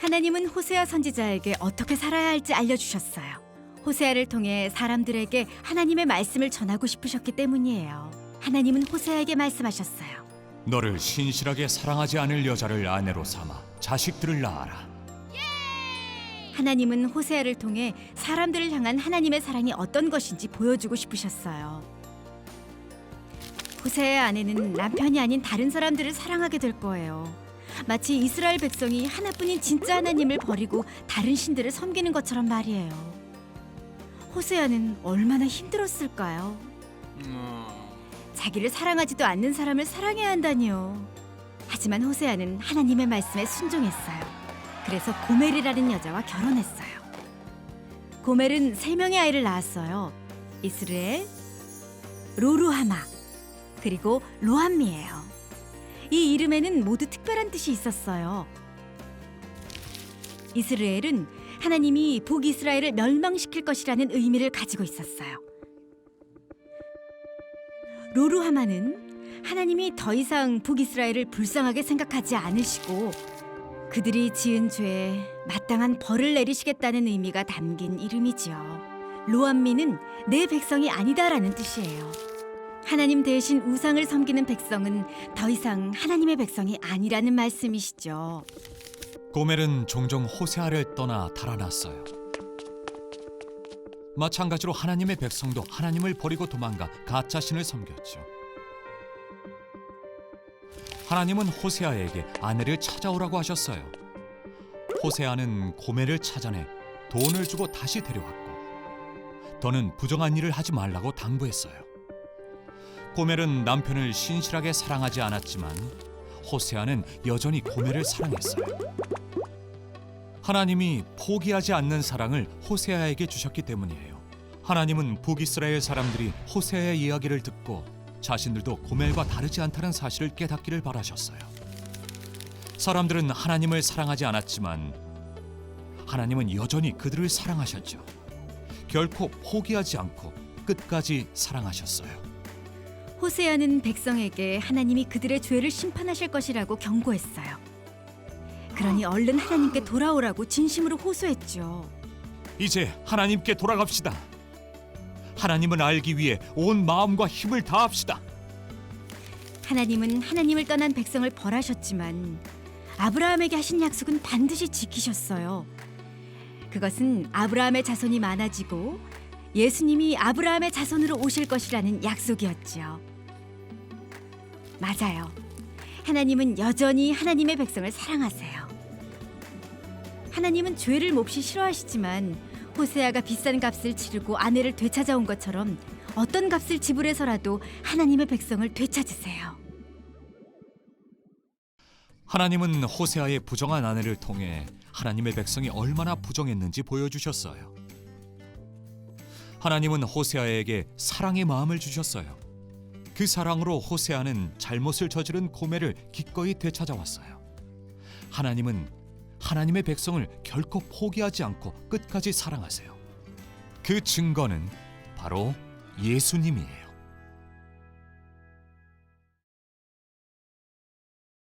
하나님은 호세아 선지자에게 어떻게 살아야 할지 알려주셨어요. 호세아를 통해 사람들에게 하나님의 말씀을 전하고 싶으셨기 때문이에요. 하나님은 호세아에게 말씀하셨어요. 너를 신실하게 사랑하지 않을 여자를 아내로 삼아 자식들을 낳아라. 하나님은 호세아를 통해 사람들을 향한 하나님의 사랑이 어떤 것인지 보여주고 싶으셨어요. 호세아의 아내는 남편이 아닌 다른 사람들을 사랑하게 될 거예요. 마치 이스라엘 백성이 하나뿐인 진짜 하나님을 버리고 다른 신들을 섬기는 것처럼 말이에요. 호세아는 얼마나 힘들었을까요? 자기를 사랑하지도 않는 사람을 사랑해야 한다니요. 하지만 호세아는 하나님의 말씀에 순종했어요. 그래서 고멜이라는 여자와 결혼했어요. 고멜은 3명의 아이를 낳았어요. 이스르엘, 로루하마, 그리고 로함미예요. 이 이름에는 모두 특별한 뜻이 있었어요. 이스르엘은 하나님이 북이스라엘을 멸망시킬 것이라는 의미를 가지고 있었어요. 로루하마는 하나님이 더 이상 북이스라엘을 불쌍하게 생각하지 않으시고 그들이 지은 죄에 마땅한 벌을 내리시겠다는 의미가 담긴 이름이지요. 로암미는 내 백성이 아니다라는 뜻이에요. 하나님 대신 우상을 섬기는 백성은 더 이상 하나님의 백성이 아니라는 말씀이시죠. 고멜은 종종 호세아를 떠나 달아났어요. 마찬가지로 하나님의 백성도 하나님을 버리고 도망가 가짜 신을 섬겼죠. 하나님은 호세아에게 아내를 찾아오라고 하셨어요. 호세아는 고멜을 찾아내 돈을 주고 다시 데려왔고 더는 부정한 일을 하지 말라고 당부했어요. 고멜은 남편을 신실하게 사랑하지 않았지만 호세아는 여전히 고멜을 사랑했어요. 하나님이 포기하지 않는 사랑을 호세아에게 주셨기 때문이에요. 하나님은 북이스라엘 사람들이 호세아의 이야기를 듣고 자신들도 고멜과 다르지 않다는 사실을 깨닫기를 바라셨어요. 사람들은 하나님을 사랑하지 않았지만 하나님은 여전히 그들을 사랑하셨죠. 결코 포기하지 않고 끝까지 사랑하셨어요. 호세아는 백성에게 하나님이 그들의 죄를 심판하실 것이라고 경고했어요. 그러니 얼른 하나님께 돌아오라고 진심으로 호소했죠. 이제 하나님께 돌아갑시다. 하나님은 알기 위해 온 마음과 힘을 다합시다. 하나님은 하나님을 떠난 백성을 벌하셨지만 아브라함에게 하신 약속은 반드시 지키셨어요. 그것은 아브라함의 자손이 많아지고 예수님이 아브라함의 자손으로 오실 것이라는 약속이었지요. 맞아요. 하나님은 여전히 하나님의 백성을 사랑하세요. 하나님은 죄를 몹시 싫어하시지만 호세아가 비싼 값을 치르고 아내를 되찾아온 것처럼 어떤 값을 지불해서라도 하나님의 백성을 되찾으세요. 하나님은 호세아의 부정한 아내를 통해 하나님의 백성이 얼마나 부정했는지 보여주셨어요. 하나님은 호세아에게 사랑의 마음을 주셨어요. 그 사랑으로 호세아는 잘못을 저지른 고멜을 기꺼이 되찾아왔어요. 하나님은 하나님의 백성을 결코 포기하지 않고 끝까지 사랑하세요. 그 증거는 바로 예수님이에요.